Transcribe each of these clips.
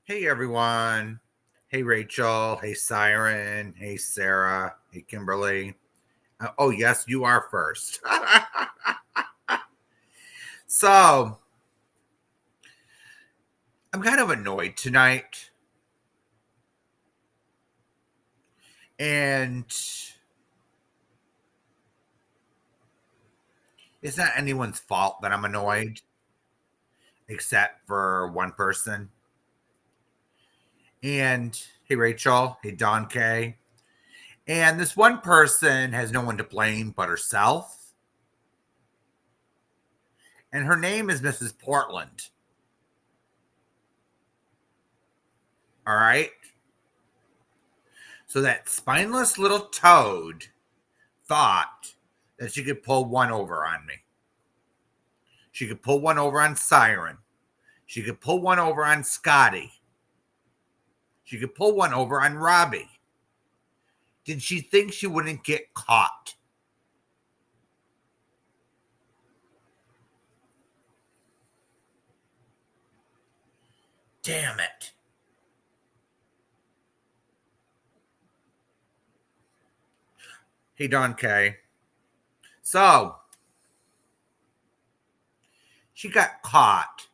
Hey everyone. Hey Rachel. Hey Siren. Hey Sarah. Hey Kimberly. Oh, yes, you are first. So, I'm kind of annoyed tonight. And it's not anyone's fault that I'm annoyed, except for one person. And hey Rachel. Hey Don K. And this one person has no one to blame but herself. And her name is Mrs. Portland. All right. So that spineless little toad thought that she could pull one over on me. She could pull one over on Siren. She could pull one over on Scotty. She could pull one over on Robbie. Did she think she wouldn't get caught? Damn it. Hey, Don K. So, she got caught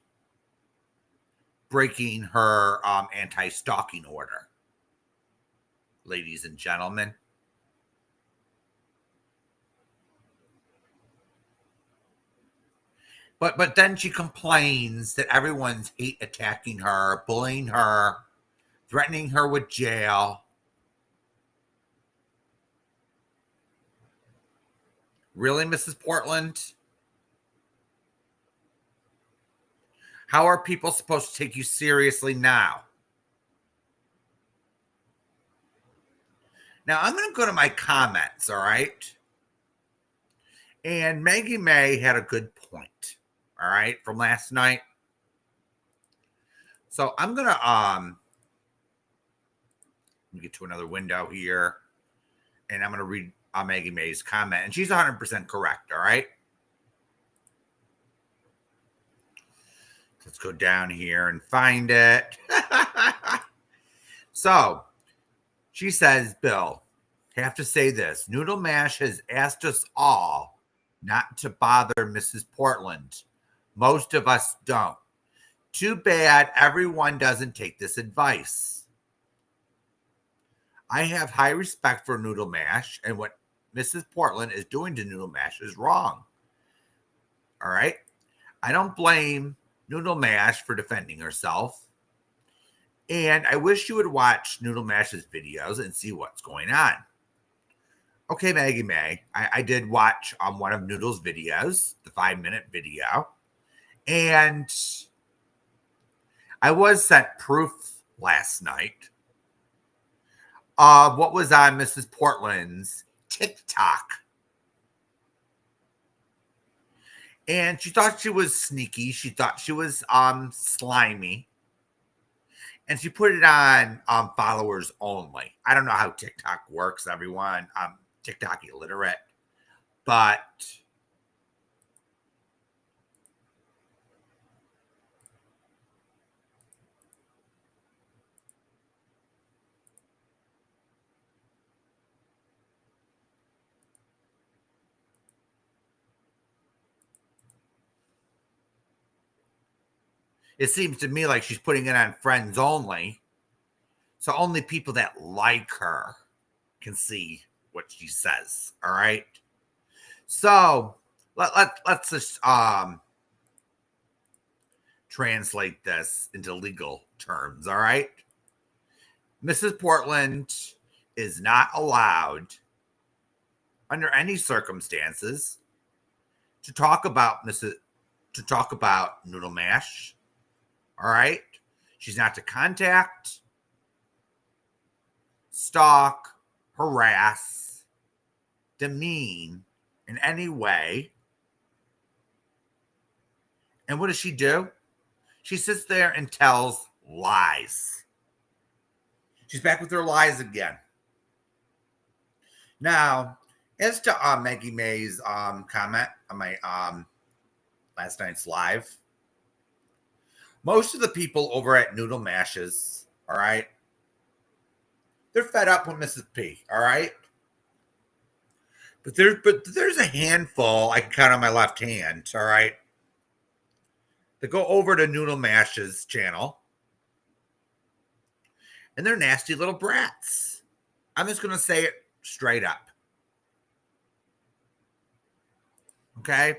breaking her anti-stalking order, ladies and gentlemen. But then she complains that everyone's hate attacking her, bullying her, threatening her with jail. Really, Mrs. Portland? How are people supposed to take you seriously now? Now, I'm going to go to my comments, all right? And Maggie May had a good point, all right, from last night. So I'm going to let me get to another window here, and I'm going to read Maggie May's comment, and she's 100% correct, all right? Let's go down here and find it. So she says, Bill, have to say this. Noodle Mash has asked us all not to bother Mrs. Portland. Most of us don't. Too bad everyone doesn't take this advice. I have high respect for Noodle Mash, and what Mrs. Portland is doing to Noodle Mash is wrong. All right? I don't blame Noodle Mash for defending herself. And I wish you would watch Noodle Mash's videos and see what's going on. Okay, Maggie May, I did watch one of Noodle's videos, the 5-minute video, and I was sent proof last night of what was on Mrs. Portland's TikTok. And she thought she was sneaky. She thought she was slimy. And she put it on followers only. I don't know how TikTok works, everyone. I'm TikTok illiterate. But it seems to me like she's putting it on friends only. So only people that like her can see what she says. All right. So let's just translate this into legal terms. All right. Mrs. Portland is not allowed, under any circumstances, to talk about Noodle Mash. All right. She's not to contact, stalk, harass, demean in any way. And what does she do? She sits there and tells lies. She's back with her lies again. Now, as to Maggie May's comment on my last night's live, Most of the people over at Noodle Mashes, all right, they're fed up with Mrs. P, all right? But there's a handful I can count on my left hand, all right, that go over to Noodle Mash's channel, and they're nasty little brats. I'm just going to say it straight up. Okay?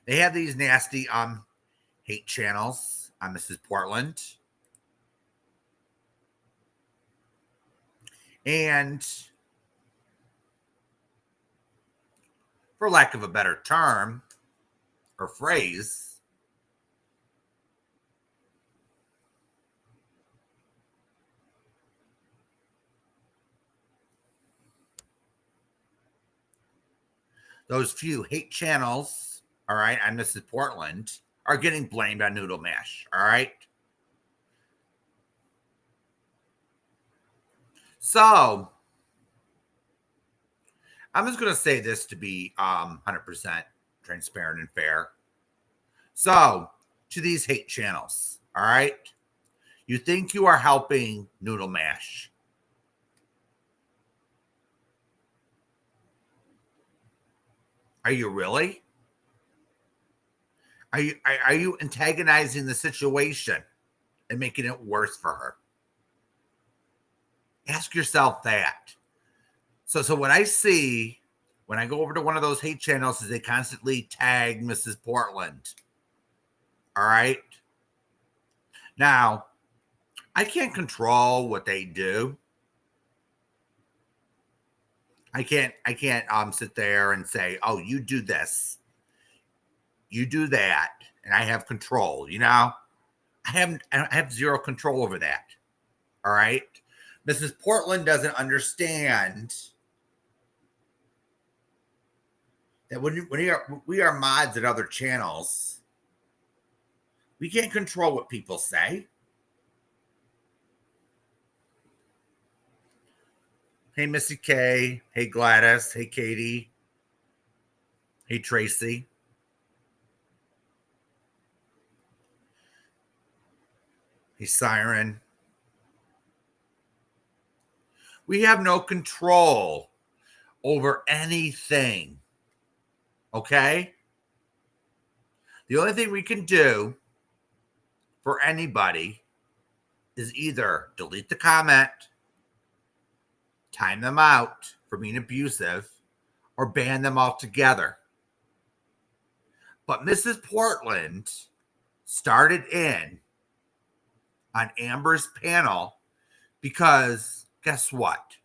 They have these nasty hate channels on Mrs. Portland. And for lack of a better term or phrase, those few hate channels, all right, on Mrs. Portland are getting blamed on Noodle Mash, all right? So, I'm just going to say this to be 100% transparent and fair. So, to these hate channels, all right? You think you are helping Noodle Mash. Are you really? Are you antagonizing the situation and making it worse for her? Ask yourself that. So what I see when I go over to one of those hate channels is they constantly tag Mrs. Portland. All right. Now, I can't control what they do. I can't sit there and say, "Oh, you do this. You do that." And I have control, you know? I have zero control over that. All right. Mrs. Portland doesn't understand that when we are mods at other channels, we can't control what people say. Hey, Missy K. Hey, Gladys. Hey, Katie. Hey, Tracy. Hey, Siren. We have no control over anything. Okay? The only thing we can do for anybody is either delete the comment, time them out for being abusive, or ban them altogether. But Mrs. Portland started in on Amber's panel because guess what?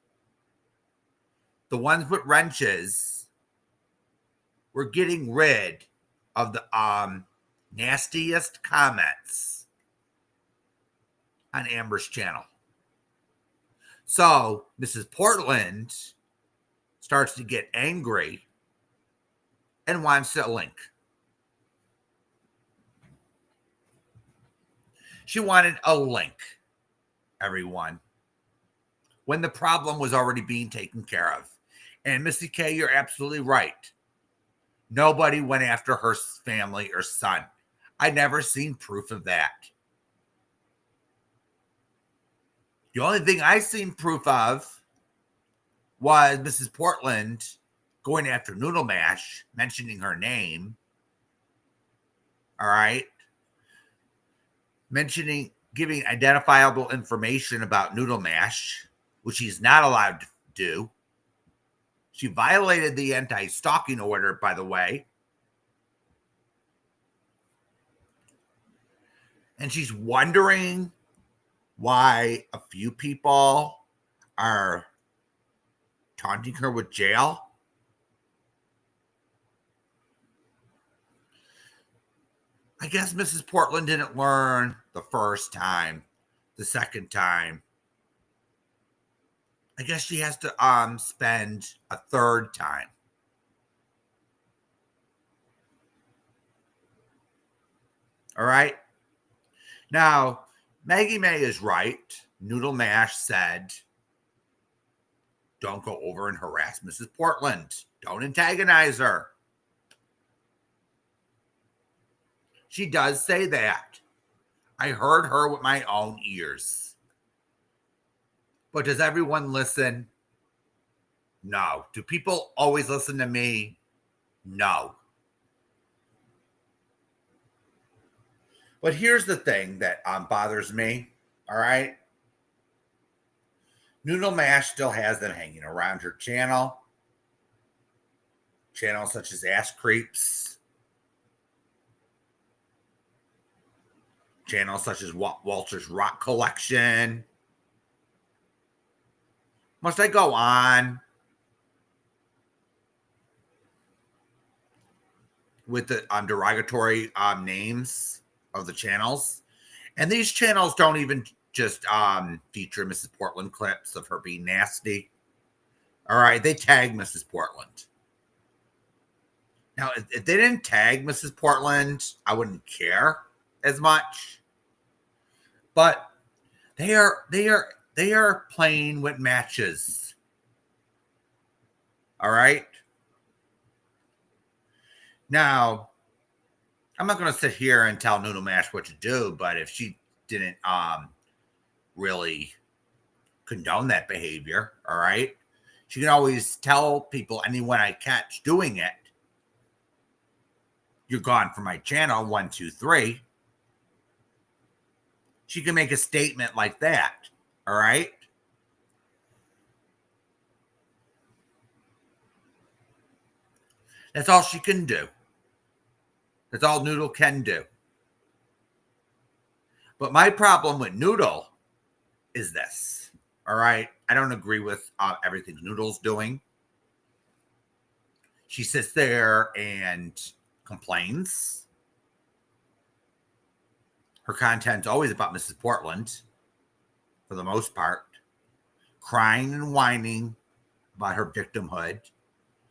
The ones with wrenches were getting rid of the nastiest comments on Amber's channel. So Mrs. Portland starts to get angry and wants a link. She wanted a link, everyone, when the problem was already being taken care of. And Missy K, you're absolutely right. Nobody went after her family or son. I never seen proof of that. The only thing I seen proof of was Mrs. Portland going after Noodle Mash, mentioning her name. All right. Giving identifiable information about Noodle Mash, which she's not allowed to do. She violated the anti-stalking order, by the way. And she's wondering why a few people are taunting her with jail. I guess Mrs. Portland didn't learn the first time, the second time. I guess she has to spend a third time. All right. Now, Maggie May is right. Noodle Mash said, don't go over and harass Mrs. Portland. Don't antagonize her. She does say that. I heard her with my own ears. But does everyone listen? No. Do people always listen to me? No. But here's the thing that bothers me, all right? Noodle Mash still has them hanging around her channel. Channels such as Ass Creeps. Channels such as Walter's Rock Collection. Must I go on with the derogatory names of the channels? And these channels don't even just feature Mrs. Portland clips of her being nasty. All right, they tag Mrs. Portland. Now, if they didn't tag Mrs. Portland, I wouldn't care as much. But they are playing with matches. All right. Now, I'm not going to sit here and tell Noodle Mash what to do, but if she didn't really condone that behavior, all right, she can always tell people, anyone I catch doing it, you're gone from my channel, 1, 2, 3. She can make a statement like that, all right? That's all she can do. That's all Noodle can do. But my problem with Noodle is this, all right? I don't agree with everything Noodle's doing. She sits there and complains. Her content's always about Mrs. Portland, for the most part, crying and whining about her victimhood.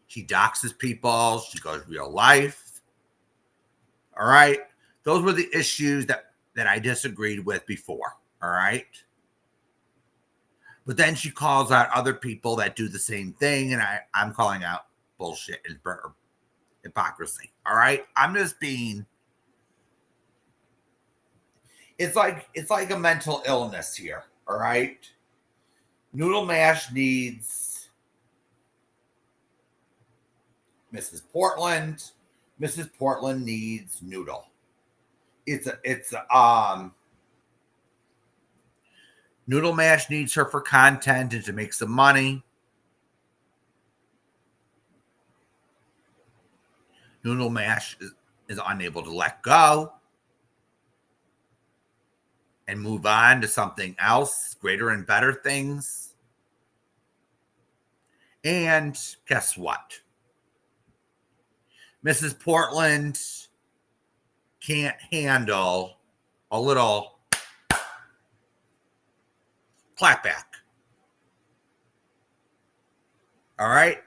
She doxes people. She goes real life. All right. Those were the issues that I disagreed with before. All right. But then she calls out other people that do the same thing. And I'm calling out bullshit and hypocrisy. All right. I'm just being, it's like a mental illness here. All right. Noodle Mash needs Mrs. Portland. Mrs. Portland needs Noodle. Noodle Mash needs her for content and to make some money. Noodle Mash is unable to let go and move on to something else, greater and better things. And guess what? Mrs. Portland can't handle a little clapback. All right?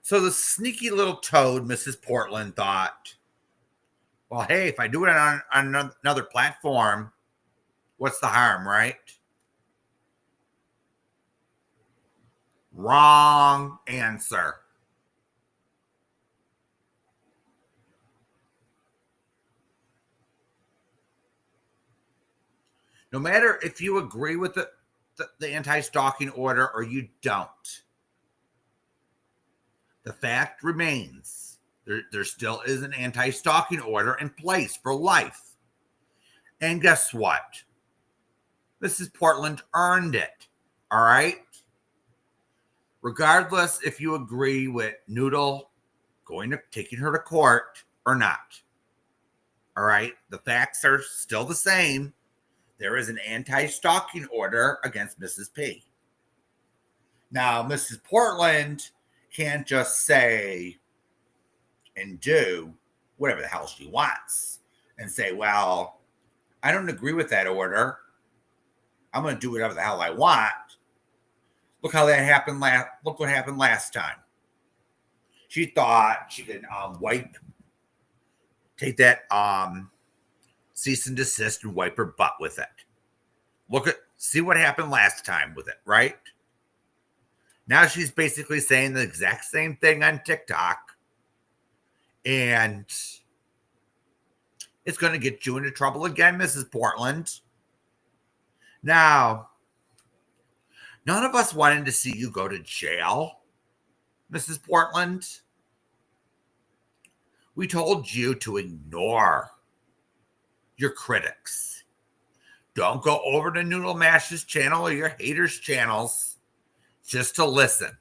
So the sneaky little toad, Mrs. Portland, thought, well, hey, if I do it on another platform, what's the harm, right? Wrong answer. No matter if you agree with the anti-stalking order or you don't, the fact remains there still is an anti-stalking order in place for life. And guess what? Mrs. Portland earned it. All right? Regardless if you agree with Noodle taking her to court or not. All right? The facts are still the same. There is an anti-stalking order against Mrs. P. Now, Mrs. Portland can't just say and do whatever the hell she wants and say, well, I don't agree with that order. I'm going to do whatever the hell I want. Look how that happened. Look what happened last time. She thought she could take that cease and desist and wipe her butt with it. See what happened last time with it, right? Now she's basically saying the exact same thing on TikTok And it's going to get you into trouble again, Mrs. Portland. Now, none of us wanted to see you go to jail, Mrs. Portland. We told you to ignore your critics. Don't go over to Noodle Mash's channel or your haters' channels just to listen.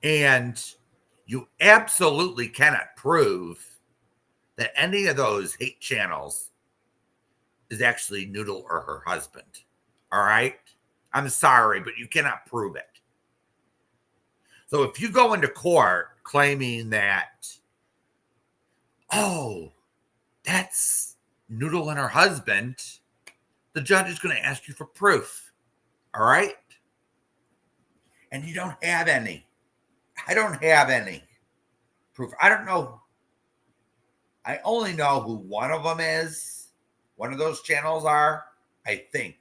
And you absolutely cannot prove that any of those hate channels is actually Noodle or her husband. All right? I'm sorry, but you cannot prove it. So if you go into court claiming that, oh, that's Noodle and her husband, the judge is going to ask you for proof. All right? And you don't have any. I don't have any proof. I don't know. I only know who one of them is. One of those channels are, I think.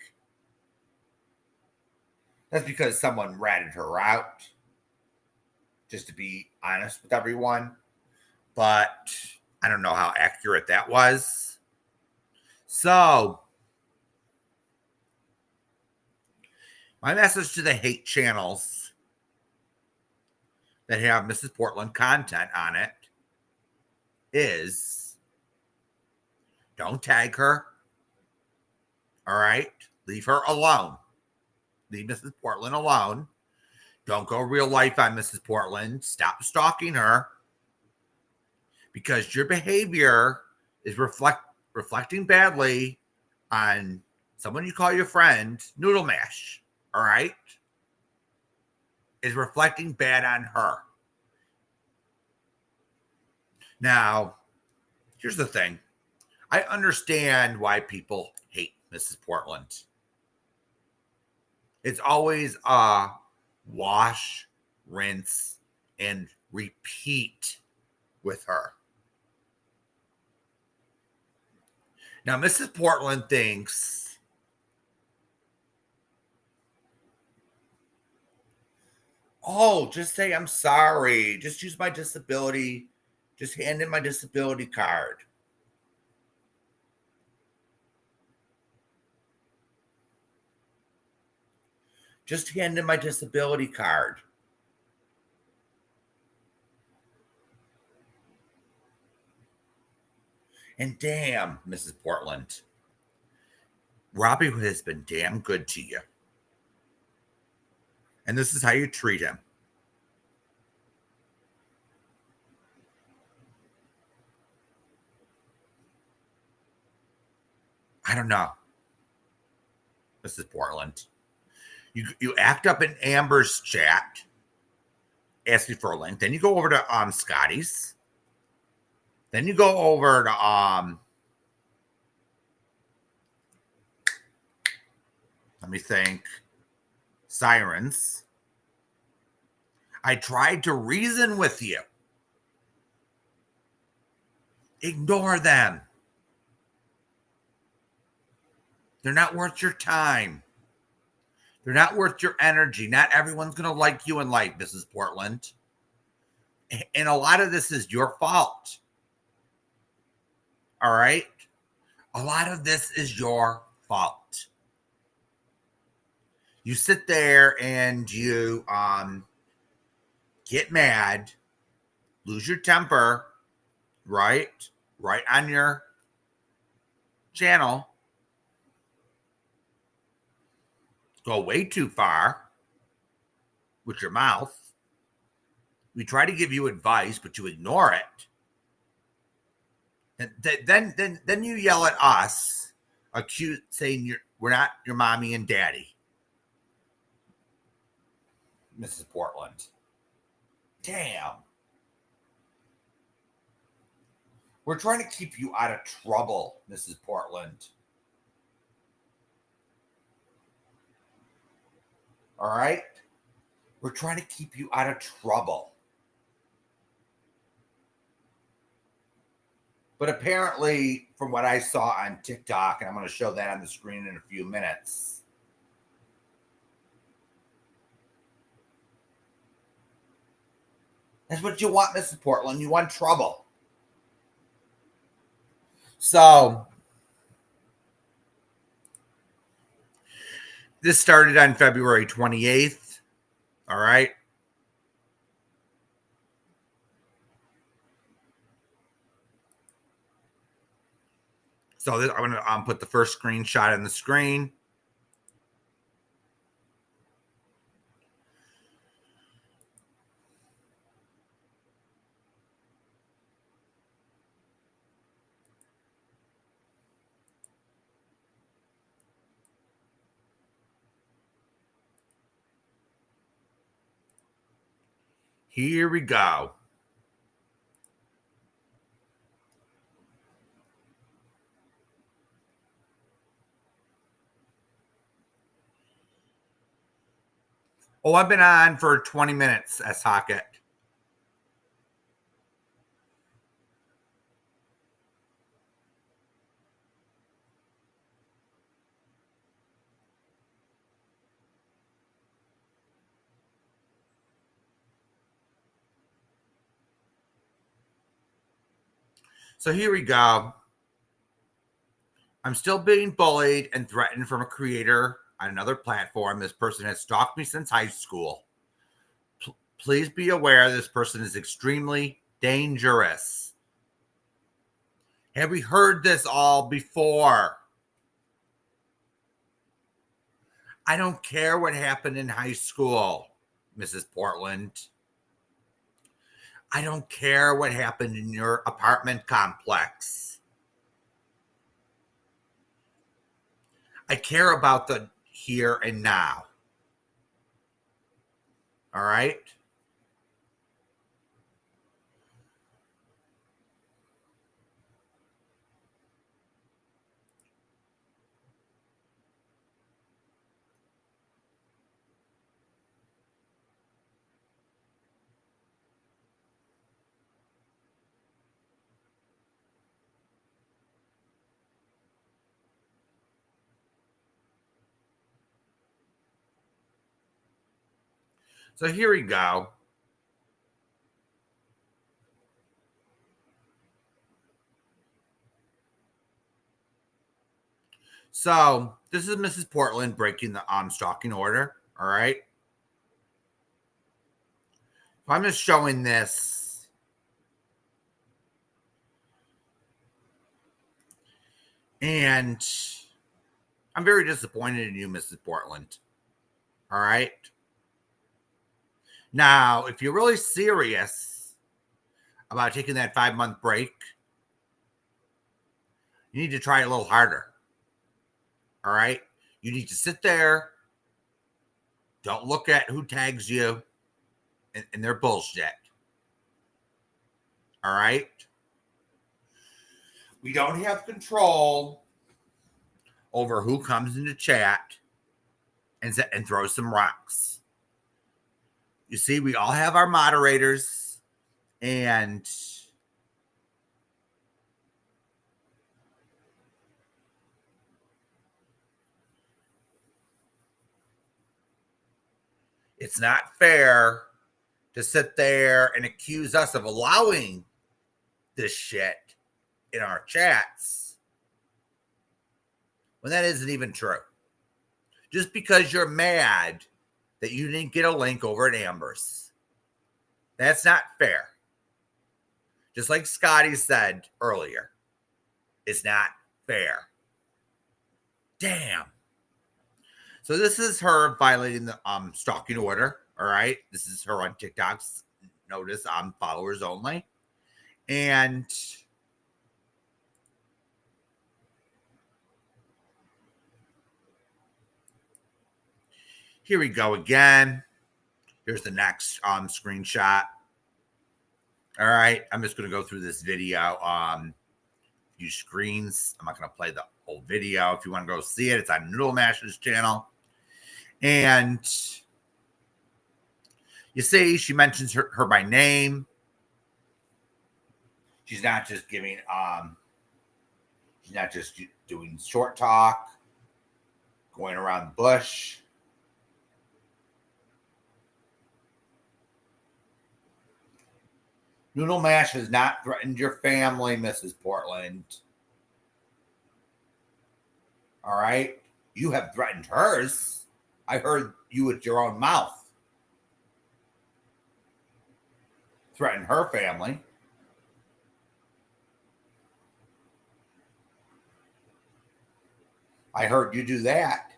That's because someone ratted her out, just to be honest with everyone. But I don't know how accurate that was. So, my message to the hate channels that have Mrs. Portland content on it is don't tag her. All right? Leave her alone. Leave Mrs. Portland alone. Don't go real life on Mrs. Portland. Stop stalking her. Because your behavior is reflecting badly on someone you call your friend, Noodle Mash. All right? Is reflecting bad on her. Now, here's the thing. I understand why people hate Mrs. Portland. It's always a wash, rinse, and repeat with her. Now, Mrs. Portland thinks just say I'm sorry. Just use my disability. Just hand in my disability card. Just hand in my disability card. And damn, Mrs. Portland, Robbie has been damn good to you. And this is how you treat him. I don't know, Mrs. Portland. You act up in Amber's chat, asking for a link. Then you go over to Scotty's. Then you go over to let me think, Sirens. I tried to reason with you. Ignore them. They're not worth your time. They're not worth your energy. Not everyone's going to like you in life, Mrs. Portland. And a lot of this is your fault. All right? A lot of this is your fault. You sit there and you get mad, lose your temper, right on your channel, go way too far with your mouth. We try to give you advice, but you ignore it. And then you yell at us, saying we're not your mommy and daddy, Mrs. Portland. Damn. We're trying to keep you out of trouble, Mrs. Portland. All right? We're trying to keep you out of trouble. But apparently, from what I saw on TikTok, and I'm going to show that on the screen in a few minutes, That's what you want, Mrs. Portland. You want trouble. So this started on February 28th. All right. So I'm going to put the first screenshot on the screen. Here we go. Oh, I've been on for 20 minutes, S-Hocket. So here we go. I'm still being bullied and threatened from a creator on another platform. This person has stalked me since high school. Please be aware this person is extremely dangerous. Have we heard this all before? I don't care what happened in high school, Mrs. Portland. I don't care what happened in your apartment complex. I care about the here and now. All right? So here we go. So this is Mrs. Portland breaking the stalking order. All right. I'm just showing this. And I'm very disappointed in you, Mrs. Portland. All right. Now, if you're really serious about taking that 5-month break, you need to try a little harder. All right. You need to sit there. Don't look at who tags you in their bullshit. All right. We don't have control over who comes into chat and throws some rocks. You see, we all have our moderators, and it's not fair to sit there and accuse us of allowing this shit in our chats when that isn't even true. Just because you're mad that you didn't get a link over at Amber's. That's not fair. Just like Scotty said earlier, it's not fair. Damn. So this is her violating the stalking order. All right. This is her on TikTok's notice on followers only. And here we go again. Here's the next screenshot. All right. I'm just going to go through this video. Few screens. I'm not going to play the whole video. If you want to go see it, it's on Noodle Mash's channel. And you see, she mentions her by name. She's not just giving, she's not just doing short talk, going around the bush. Noodle Mash has not threatened your family, Mrs. Portland. All right? You have threatened hers. I heard you with your own mouth threaten her family. I heard you do that.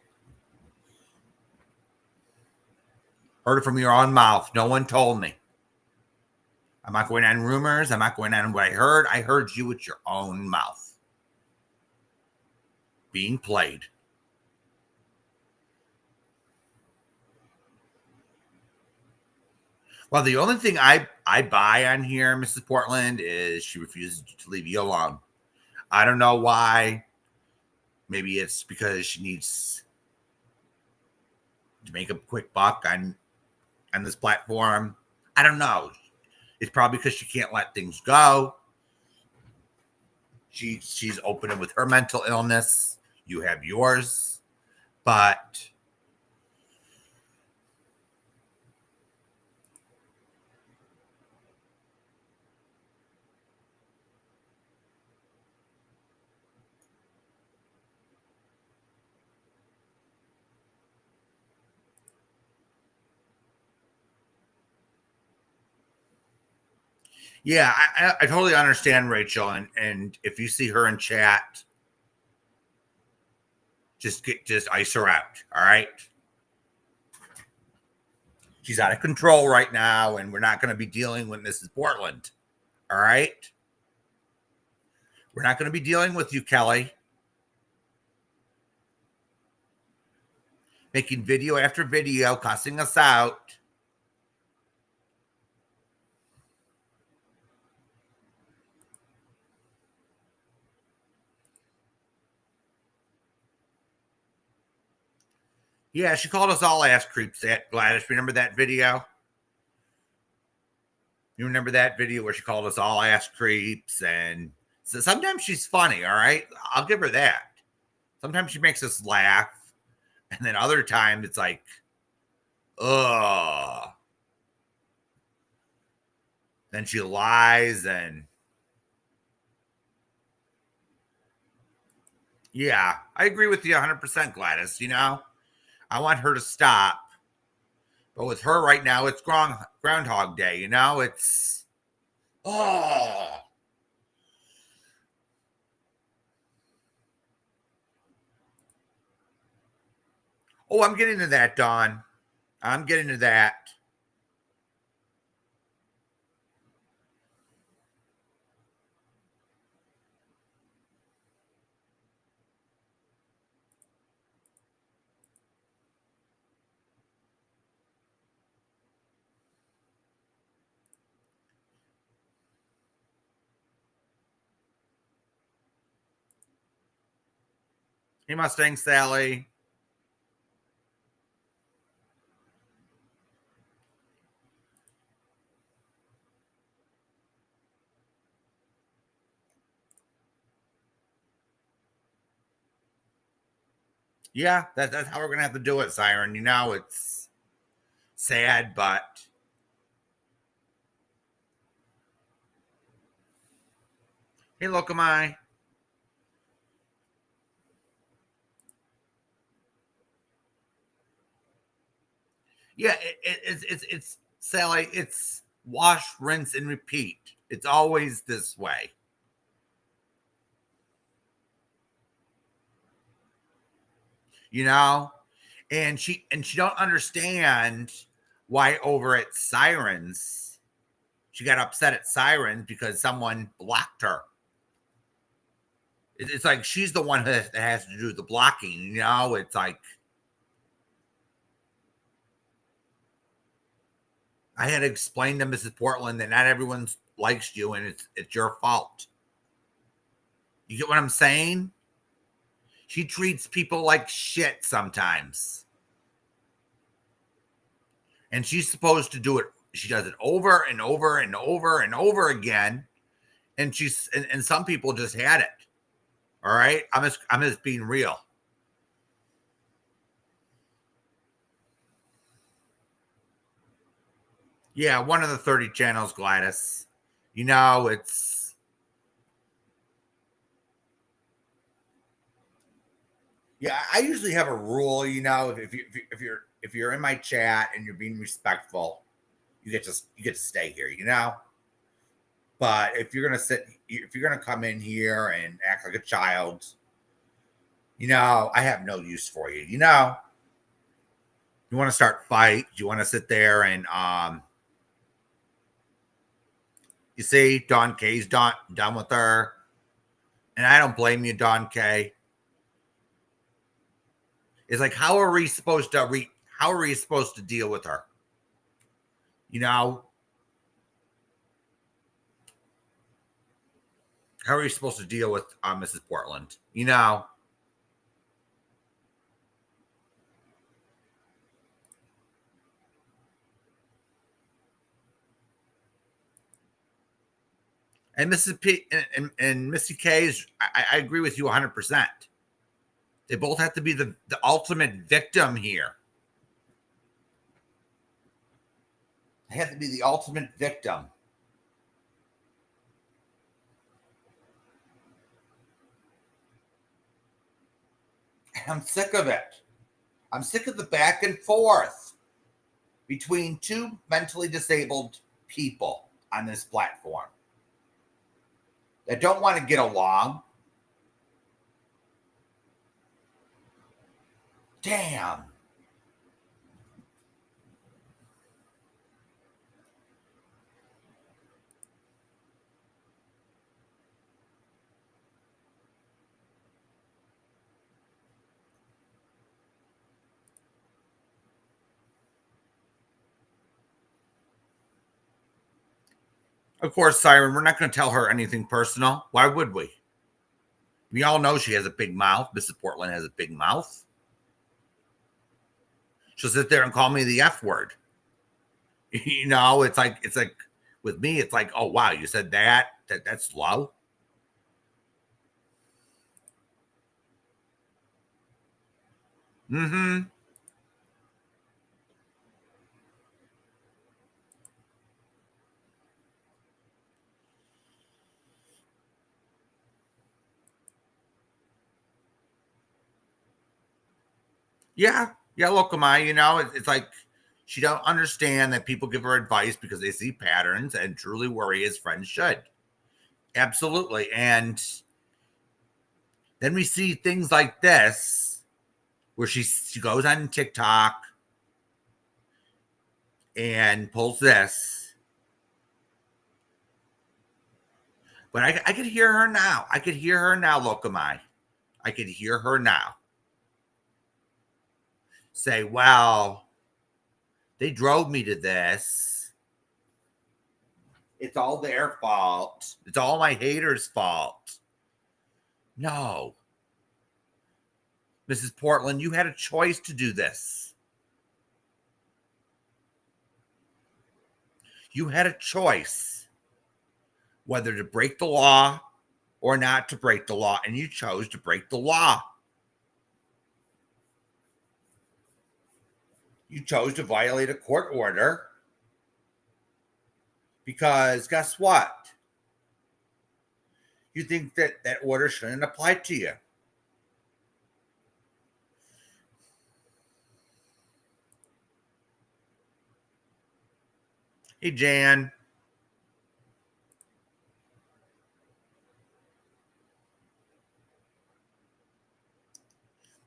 Heard it from your own mouth. No one told me. I'm not going on rumors. I'm not going on what I heard. I heard you with your own mouth being played. Well, the only thing I buy on here, Mrs. Portland, is she refuses to leave you alone. I don't know why. Maybe it's because she needs to make a quick buck on this platform. I don't know. It's probably because she can't let things go. She's open with her mental illness. You have yours, but yeah, I totally understand Rachel, and if you see her in chat, just ice her out. All right. She's out of control right now, and we're not going to be dealing with Mrs. Portland. All right. We're not going to be dealing with you, Kelly. Making video after video, cussing us out. Yeah, she called us all ass creeps at Gladys. Remember that video? You remember that video where she called us all ass creeps? And so sometimes she's funny, all right? I'll give her that. Sometimes she makes us laugh. And then other times it's like, ugh. Then she lies and yeah, I agree with you 100%, Gladys. You know, I want her to stop. But with her right now, it's Groundhog Day. You know, it's, oh. Oh, I'm getting to that, Dawn. I'm getting to that. Hey, Mustang Sally. Yeah, that's how we're going to have to do it, Siren. You know, it's sad, but hey, Lokamai. Yeah, it's Sally. It's wash, rinse, and repeat. It's always this way. You know, and she don't understand why over at Sirens she got upset at Sirens because someone blocked her. It's like she's the one that has to do the blocking. You know, it's like I had to explain to Mrs. Portland that not everyone likes you and it's your fault. You get what I'm saying? She treats people like shit sometimes. And she's supposed to do it. She does it over and over and over and over again. And and some people just had it. All right. I'm just being real. Yeah, one of the 30 channels, Gladys. It's yeah. I usually have a rule. If you're in my chat and you're being respectful, you get to stay here. But if you're gonna come in here and act like a child, I have no use for you. You want to start fight? You want to sit there and you see, Don K's done with her, and I don't blame you, Don K. It's like, how are we supposed to deal with her? How are we supposed to deal with Mrs. Portland? And Mrs. P and Missy K I agree with you 100%. They both have to be the ultimate victim here. They have to be the ultimate victim. I'm sick of it. I'm sick of the back and forth between two mentally disabled people on this platform that don't want to get along. Damn. Of course, Siren, we're not going to tell her anything personal. Why would we? We all know she has a big mouth. Mrs. Portland has a big mouth. She'll sit there and call me the F word. It's like with me, it's like, oh wow, you said that's low. Mm-hmm. Yeah. Yeah, Lokamai, it's like she don't understand that people give her advice because they see patterns and truly worry as friends should. Absolutely. And then we see things like this where she goes on TikTok and pulls this. But I could hear her now. I could hear her now, Lokamai. I could hear her now say, well, they drove me to this. It's all their fault. It's all my haters' fault. No. Mrs. Portland, you had a choice to do this. You had a choice whether to break the law or not to break the law, and you chose to break the law. You chose to violate a court order because guess what? You think that order shouldn't apply to you. Hey, Jan.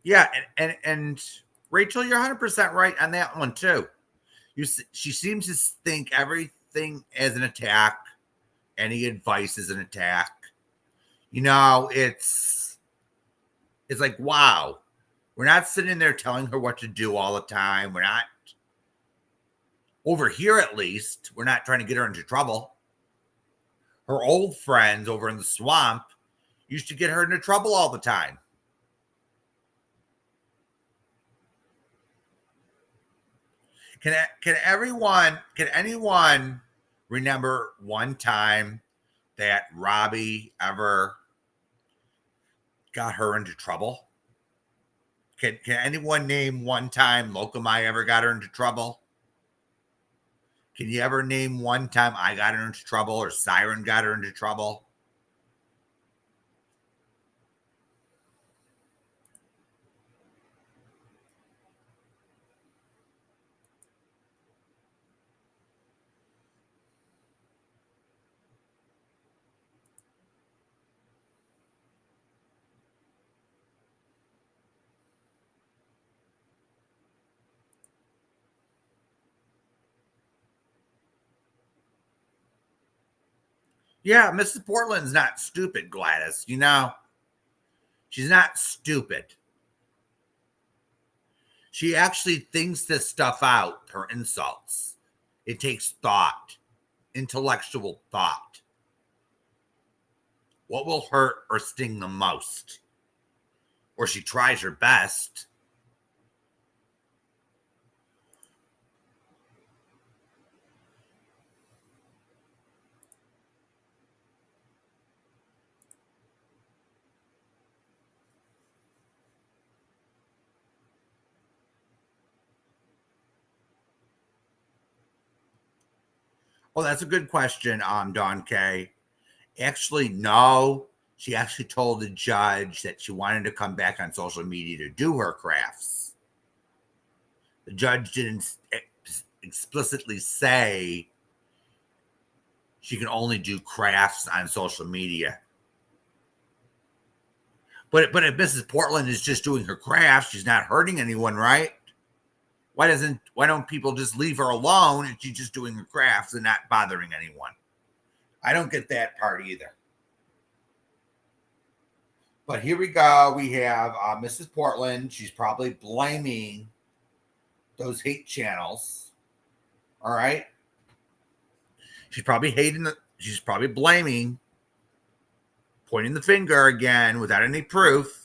Yeah, and Rachel, you're 100% right on that one too. She seems to think everything is an attack. Any advice is an attack. It's like, wow. We're not sitting there telling her what to do all the time. We're not, over here at least, we're not trying to get her into trouble. Her old friends over in the swamp used to get her into trouble all the time. Can anyone remember one time that Robbie ever got her into trouble? Can anyone name one time Lokamai ever got her into trouble? Can you ever name one time I got her into trouble or Siren got her into trouble? Yeah, Mrs. Portland's not stupid, Gladys. You know, she's not stupid. She actually thinks this stuff out, her insults. It takes thought, intellectual thought. What will hurt or sting the most? Or she tries her best. Oh, that's a good question, Don K. Actually, no. She actually told the judge that she wanted to come back on social media to do her crafts. The judge didn't explicitly say she can only do crafts on social media. But if Mrs. Portland is just doing her crafts, she's not hurting anyone, right? Why don't people just leave her alone and she's just doing her crafts and not bothering anyone? I don't get that part either. But here we go. We have Mrs. Portland. She's probably blaming those hate channels. All right. She's probably blaming, pointing the finger again without any proof.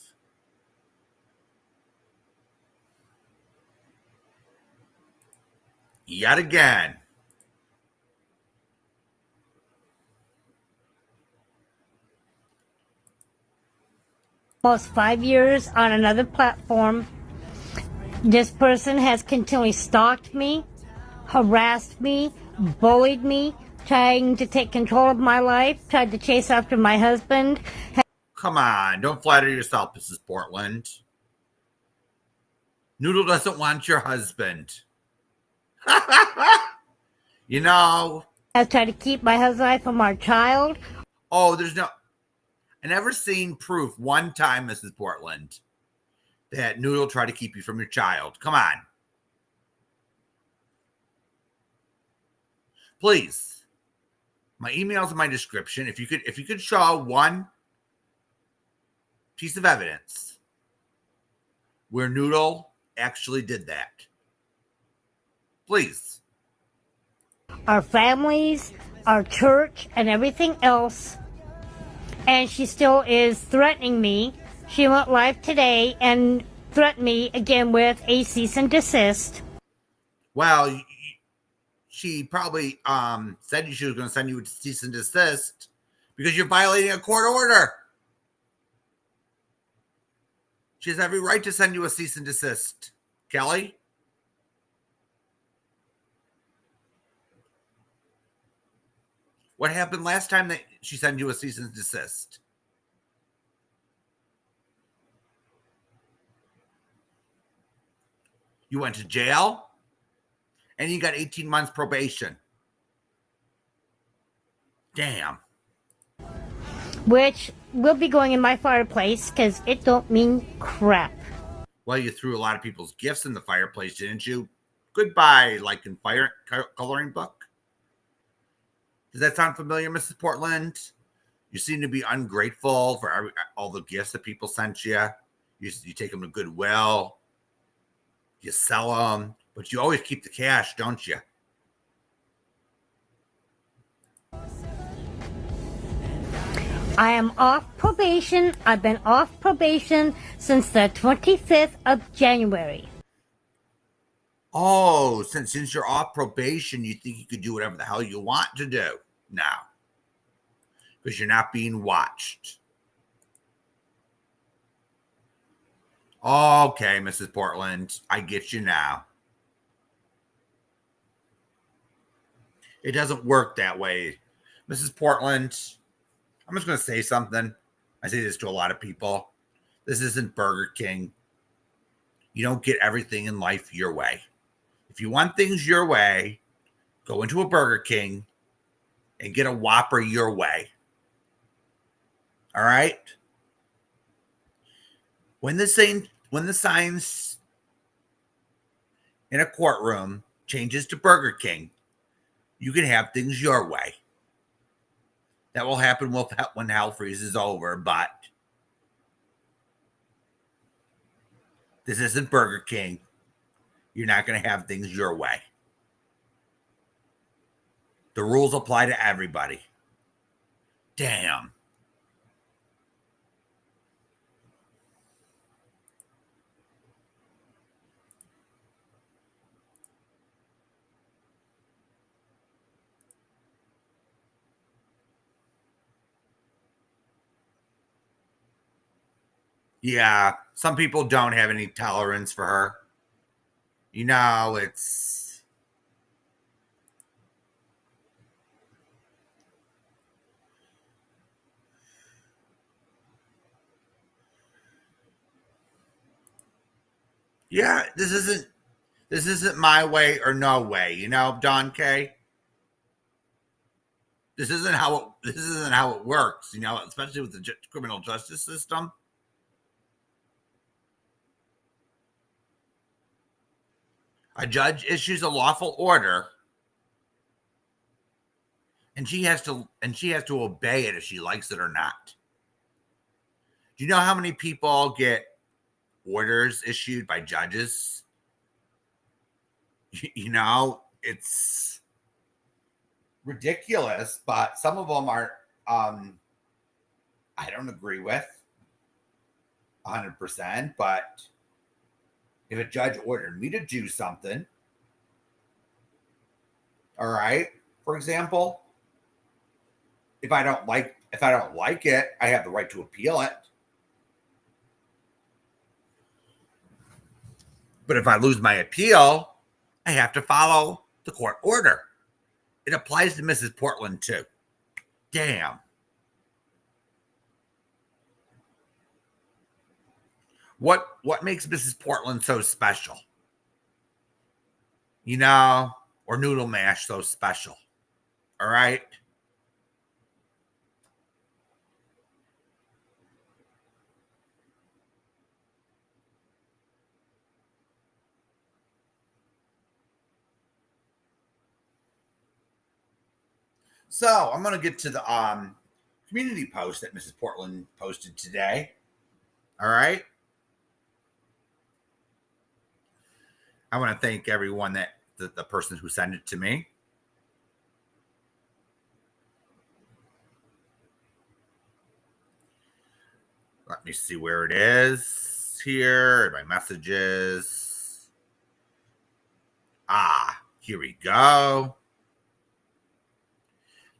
Yet again. Almost 5 years on another platform. This person has continually stalked me, harassed me, bullied me, trying to take control of my life, tried to chase after my husband. Come on, don't flatter yourself, Mrs. Portland. Noodle doesn't want your husband. You know. Has tried to keep my husband and I from our child. Oh, I never seen proof one time, Mrs. Portland, that Noodle tried to keep you from your child. Come on. Please. My email's in my description. If you could show one piece of evidence where Noodle actually did that. Please. Our families, our church, and everything else. And she still is threatening me. She went live today and threatened me again with a cease and desist. Well, she probably said she was going to send you a cease and desist because you're violating a court order. She has every right to send you a cease and desist. Kelly? What happened last time that she sent you a cease and desist? You went to jail and you got 18 months probation. Damn. Which will be going in my fireplace because it don't mean crap. Well, you threw a lot of people's gifts in the fireplace, didn't you? Goodbye, like in fire coloring book. Does that sound familiar, Mrs. Portland? You seem to be ungrateful for all the gifts that people sent you. You take them to Goodwill. You sell them. But you always keep the cash, don't you? I am off probation. I've been off probation since the 25th of January. Oh, since you're off probation, you think you could do whatever the hell you want to do now because you're not being watched. Okay, Mrs. Portland, I get you now. It doesn't work that way. Mrs. Portland, I'm just going to say something. I say this to a lot of people. This isn't Burger King. You don't get everything in life your way. If you want things your way, go into a Burger King and get a Whopper your way. All right? When the signs in a courtroom changes to Burger King, you can have things your way. That will happen when hell freezes over, but this isn't Burger King. You're not going to have things your way. The rules apply to everybody. Damn. Yeah, some people don't have any tolerance for her. You know, it's yeah, this isn't my way or no way, you know, Don K. This isn't how it works, you know, especially with the criminal justice system. A judge issues a lawful order, and she has to obey it if she likes it or not. Do you know how many people get orders issued by judges? You know, it's ridiculous, but some of them are I don't agree with 100%, but if a judge ordered me to do something, all right, for example, if I don't like it, I have the right to appeal it. But if I lose my appeal, I have to follow the court order. It applies to Mrs. Portland too. Damn. What makes Mrs. Portland so special? You know, or Noodle Mash so special? All right. So I'm gonna get to the community post that Mrs. Portland posted today. All right. I want to thank everyone that the person who sent it to me. Let me see where it is here. My messages. Here we go.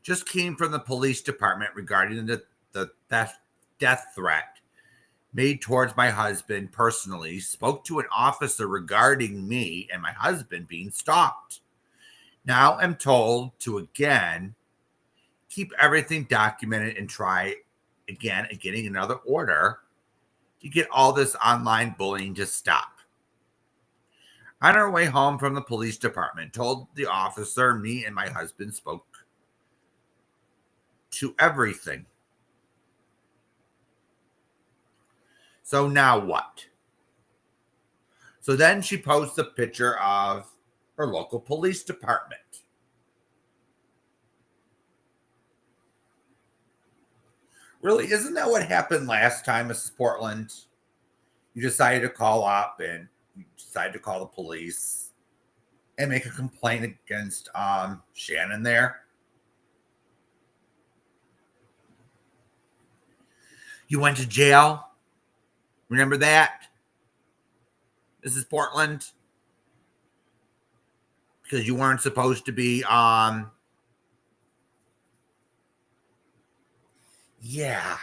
Just came from the police department regarding the death threat made towards my husband personally. Spoke to an officer regarding me and my husband being stalked. Now I'm told to again keep everything documented and try again at getting another order to get all this online bullying to stop. On our way home from the police department, told the officer me and my husband spoke to everything. So now what? So then she posts a picture of her local police department. Really, isn't that what happened last time, Mrs. Portland? You decided to call up and you decided to call the police and make a complaint against Shannon there. You went to jail. Remember that, Mrs. Portland? Because you weren't supposed to be yeah.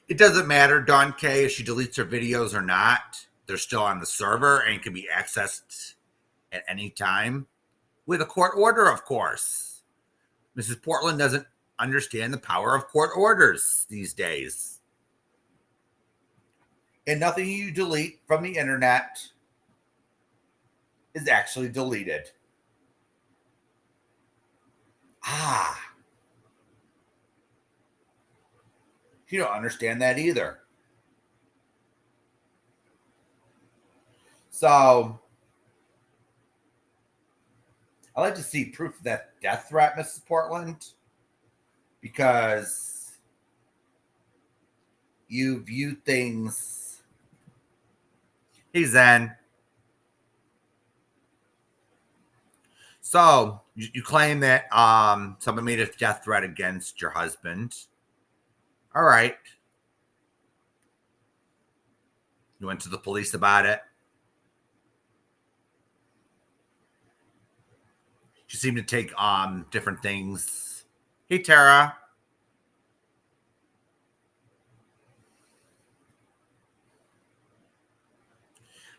It doesn't matter, Dawn K, if she deletes her videos or not. they're still on the server and can be accessed at any time with a court order, of course. Mrs. Portland doesn't understand the power of court orders these days. And nothing you delete from the internet is actually deleted. You don't understand that either. So, I'd like to see proof of that death threat, Mrs. Portland, because you view things. Hey, Zen. So, you claim that someone made a death threat against your husband. All right. You went to the police about it. You seem to take different things. Hey, Tara.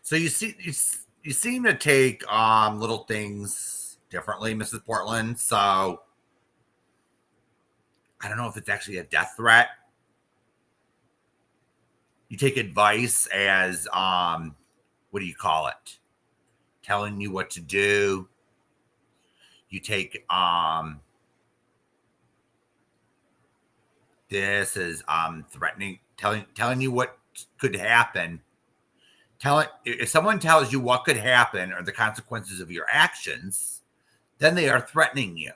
So you seem to take little things differently, Mrs. Portland. So I don't know if it's actually a death threat. You take advice as what do you call it? Telling you what to do. You take this is threatening, telling you what could happen. If someone tells you what could happen or the consequences of your actions, then they are threatening you.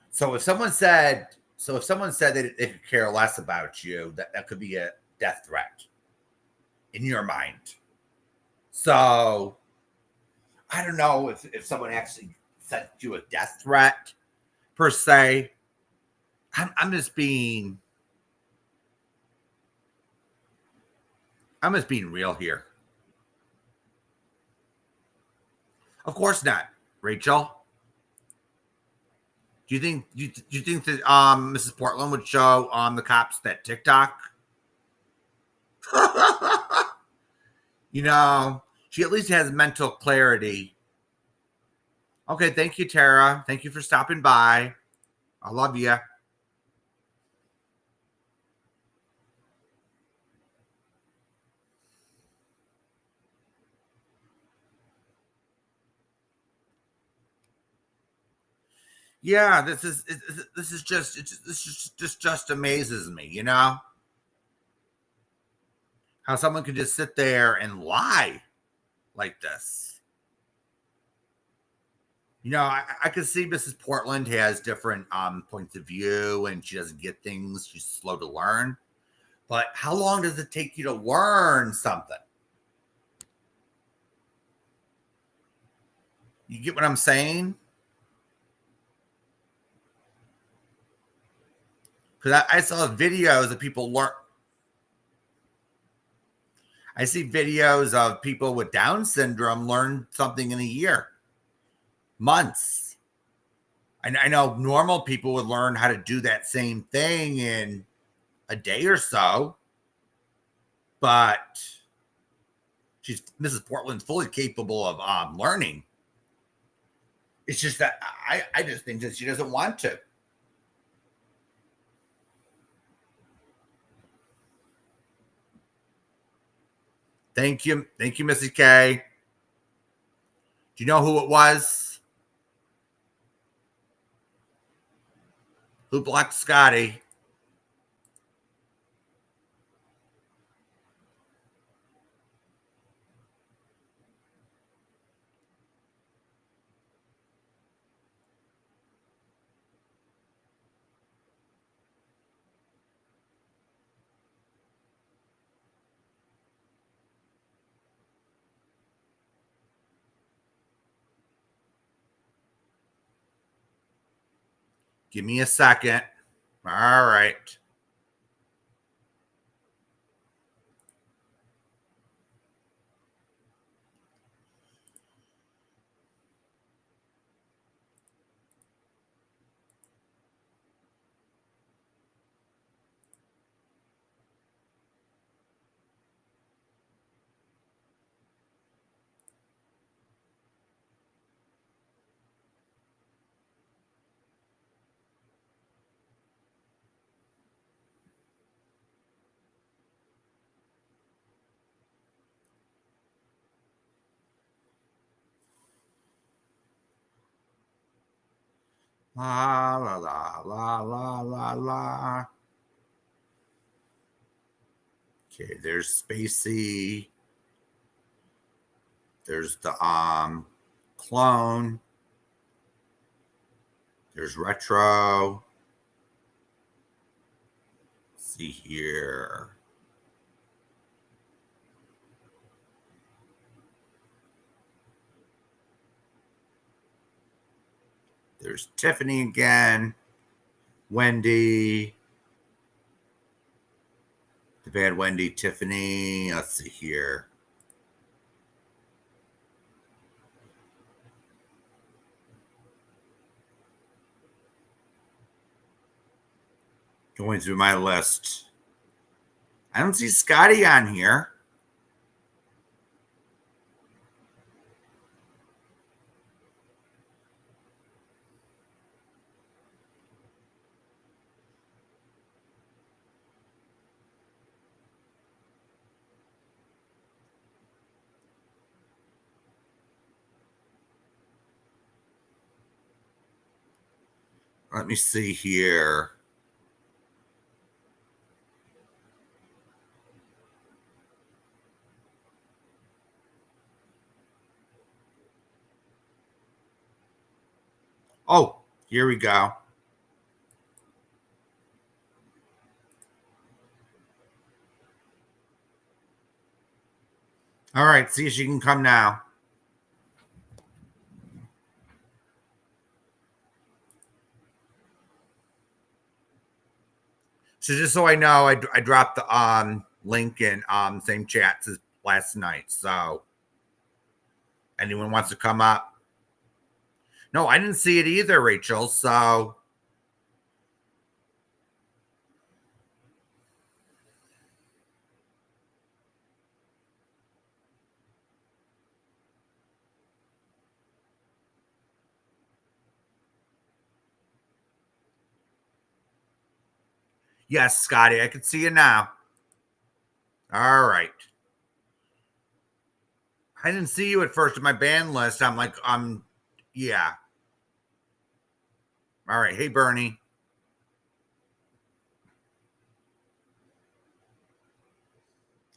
So if someone said that they could care less about you, that could be a death threat in your mind. So I don't know if someone actually sent you a death threat per se. I'm just being real here. Of course not, Rachel. Do you think that Mrs. Portland would show the cops that TikTok? She at least has mental clarity. Okay, thank you, Tara. Thank you for stopping by. I love you. Yeah, this just amazes me, how someone could just sit there and lie like this. I could see Mrs. Portland has different points of view and she doesn't get things. She's slow to learn. But how long does it take you to learn something? You get what I'm saying? Because I saw videos of people learn. I see videos of people with Down syndrome learn something in a year, months. I know normal people would learn how to do that same thing in a day or so, but Mrs. Portland's fully capable of learning. It's just that I just think that she doesn't want to. Thank you, Mrs. K. Do you know who it was? Who blocked Scotty? Give me a second. All right. La la la la la la la. Okay, there's Spacey. There's the clone. There's retro. Let's see here. There's Tiffany again. Wendy. The bad Wendy, Tiffany. Let's see here. Going through my list. I don't see Scotty on here. Let me see here. Oh, here we go. All right, see if she can come now. So just so I know, I dropped the link in same chats as last night. So anyone wants to come up? No, I didn't see it either, Rachel. So yes, Scotty, I can see you now. All right. I didn't see you at first in my band list. I'm like, yeah. All right. Hey, Bernie.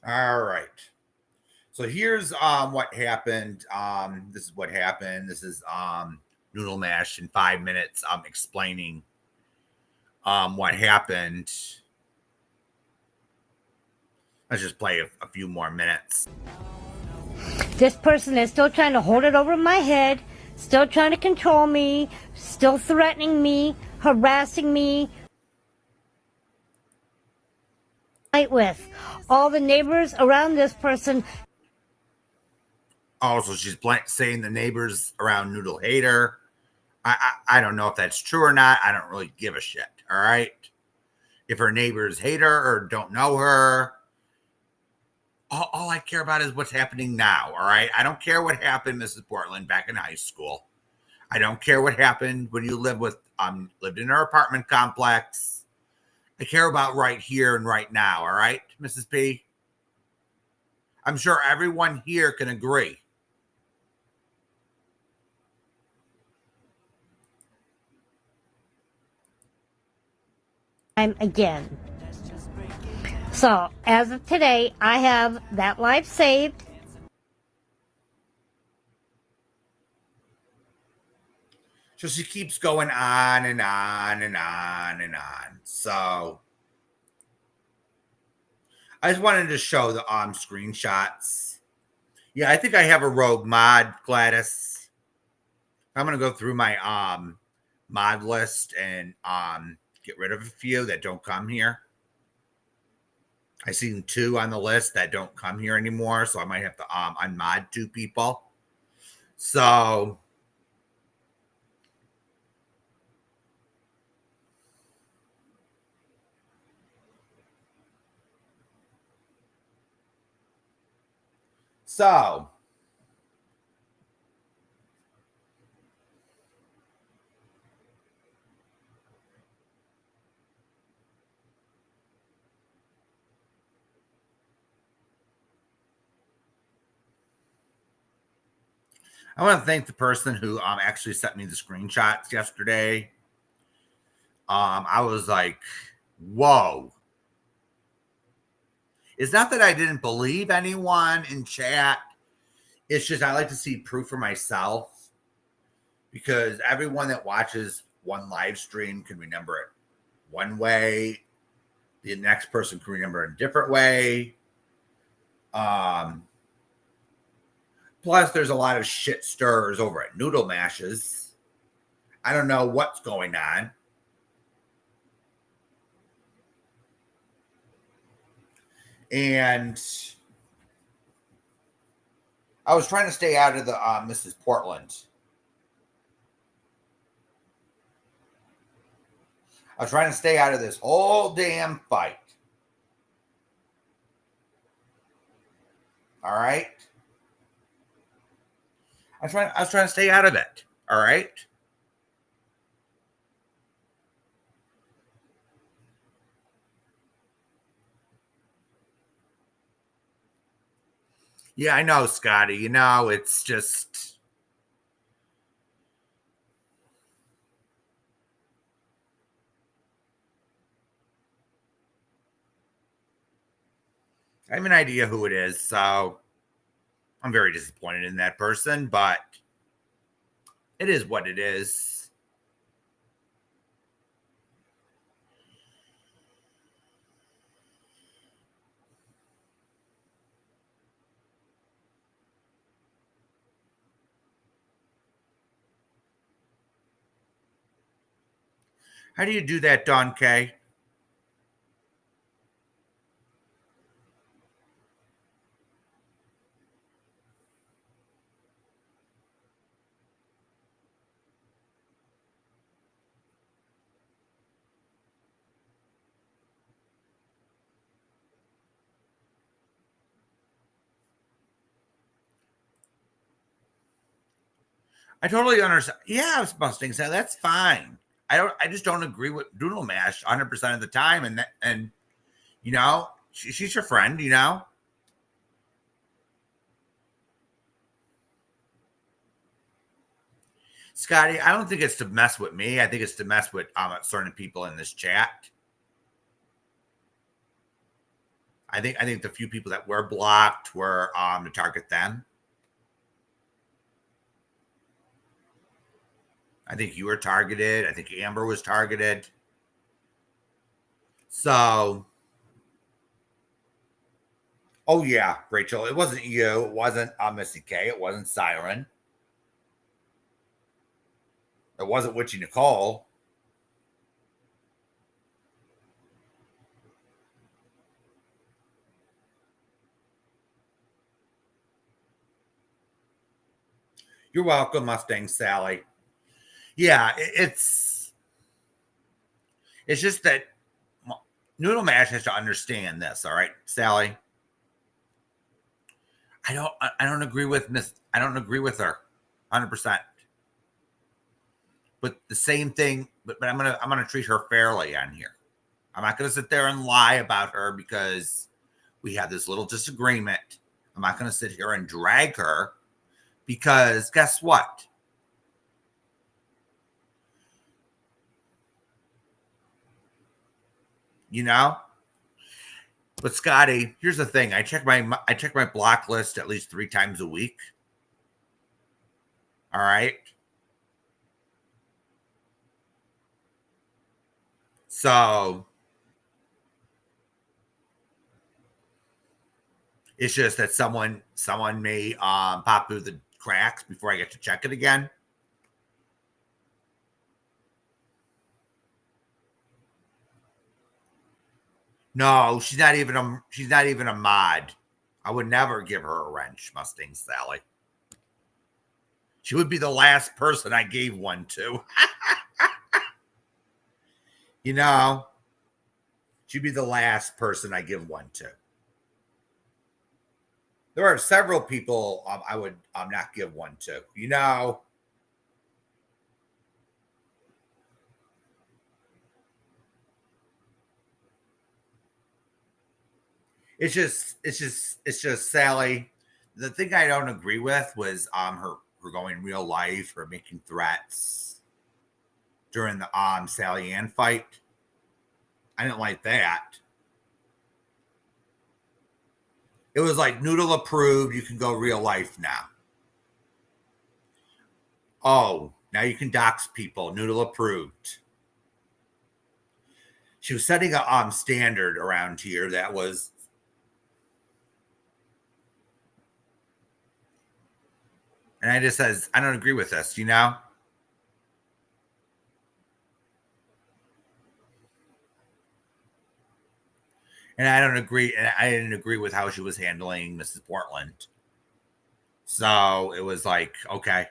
All right. So here's what happened. This is what happened. This is Noodle Mash in 5 minutes. Explaining what happened. Let's just play a few more minutes. This person is still trying to hold it over my head, still trying to control me, still threatening me, harassing me. With all the neighbors around this person. Oh, so she's saying the neighbors around Noodle hate her. I don't know if that's true or not. I don't really give a shit. All right. If her neighbors hate her or don't know her, all I care about is what's happening now. All right. I don't care what happened, Mrs. Portland, back in high school. I don't care what happened when you lived in her apartment complex. I care about right here and right now. All right, Mrs. P. I'm sure everyone here can agree. Again. So, as of today, I have that live saved. So she keeps going on and on and on and on. So I just wanted to show the screenshots. Yeah, I think I have a rogue mod, Gladys. I'm gonna go through my mod list and get rid of a few that don't come here. I seen 2 on the list that don't come here anymore, so I might have to unmod 2 people. So I want to thank the person who actually sent me the screenshots yesterday. I was like, whoa. It's not that I didn't believe anyone in chat. It's just I like to see proof for myself, because everyone that watches one live stream can remember it one way. The next person can remember it a different way. Plus, there's a lot of shit stirrers over at Noodle Mashes. I don't know what's going on. And I was trying to stay out of the Mrs. Portland. I was trying to stay out of this whole damn fight. All right. I was trying to stay out of it. All right. Yeah, I know, Scotty. You know, it's just. I have an idea who it is, so I'm very disappointed in that person, but it is what it is. How do you do that, Don K? I totally understand. Yeah, Mustang said that's fine. I just don't agree with Noodle Mash 100% of the time, and you know, she's your friend, you know. Scotty, I don't think it's to mess with me. I think it's to mess with certain people in this chat. I think the few people that were blocked were to target them. I think you were targeted. I think Amber was targeted. So, oh yeah, Rachel, it wasn't you. It wasn't Missy K. It wasn't Siren. It wasn't Witchy Nicole. You're welcome, Mustang Sally. Yeah, it's just that Noodle Mash has to understand this. All right, Sally. I don't agree with Miss. I don't agree with her, 100%. But the same thing. But I'm gonna treat her fairly on here. I'm not gonna sit there and lie about her because we had this little disagreement. I'm not gonna sit here and drag her because guess what? You know. But Scotty, here's the thing. I check my block list at least 3 times a week. All right. So it's just that someone may pop through the cracks before I get to check it again. No, she's not even a mod. I would never give her a wrench, Mustang Sally. She would be the last person I gave one to. You know, she'd be the last person I give one to. There are several people I would not give one to. You know, it's just Sally. The thing I don't agree with was her going real life or making threats during the Sally Ann fight. I didn't like that. It was like Noodle approved. You can go real life now. Oh, now you can dox people. Noodle approved. She was setting a standard around here that was. And I just says, I don't agree with this, you know? And I don't agree. And I didn't agree with how she was handling Mrs. Portland. So it was like, okay.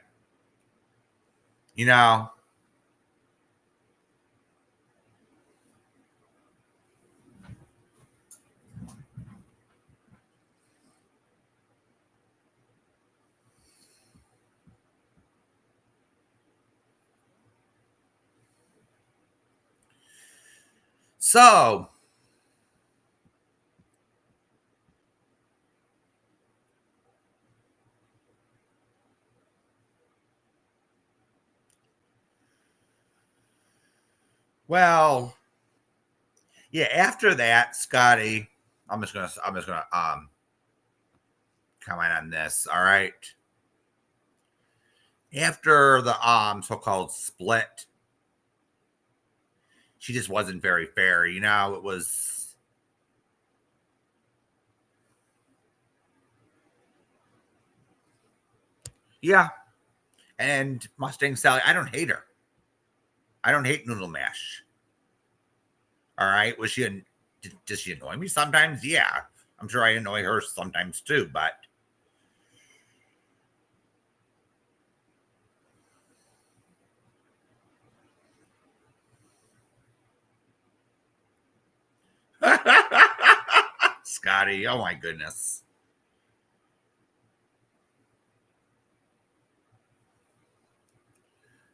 You know? So well, yeah, after that, Scotty, I'm just gonna comment on this. All right. After the so-called split, she just wasn't very fair, you know. It was yeah. And Mustang Sally, I don't hate her. I don't hate Noodle Mash. All right. Was she does she annoy me sometimes? Yeah. I'm sure I annoy her sometimes too, but Scotty, oh my goodness.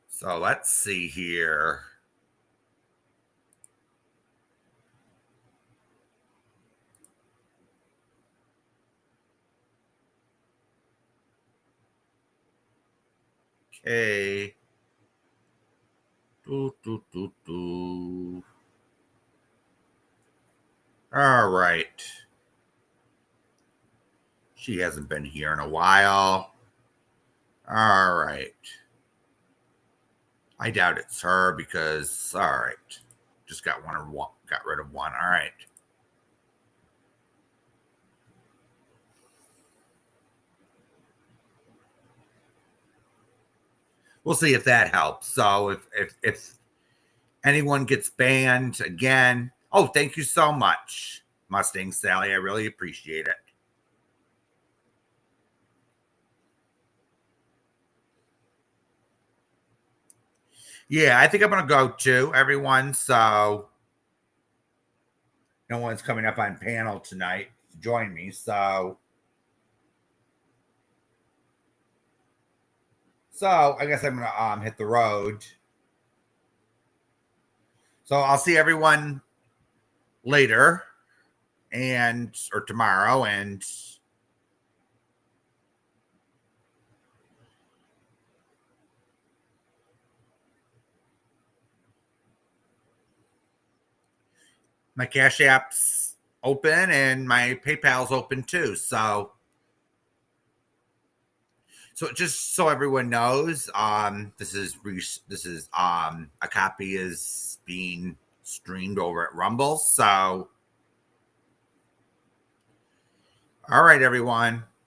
So let's see here. Okay. Do. All right. She hasn't been here in a while. All right. I doubt it's her because, all right. Just got rid of one. All right. We'll see if that helps. So if anyone gets banned again, oh, thank you so much, Mustang Sally. I really appreciate it. Yeah, I think I'm gonna go too, everyone. So no one's coming up on panel tonight to join me. So I guess I'm gonna hit the road. So I'll see everyone later or tomorrow, and my Cash App's open and my PayPal's open too. So just so everyone knows, this is a copy is being streamed over at Rumble. So all right, everyone.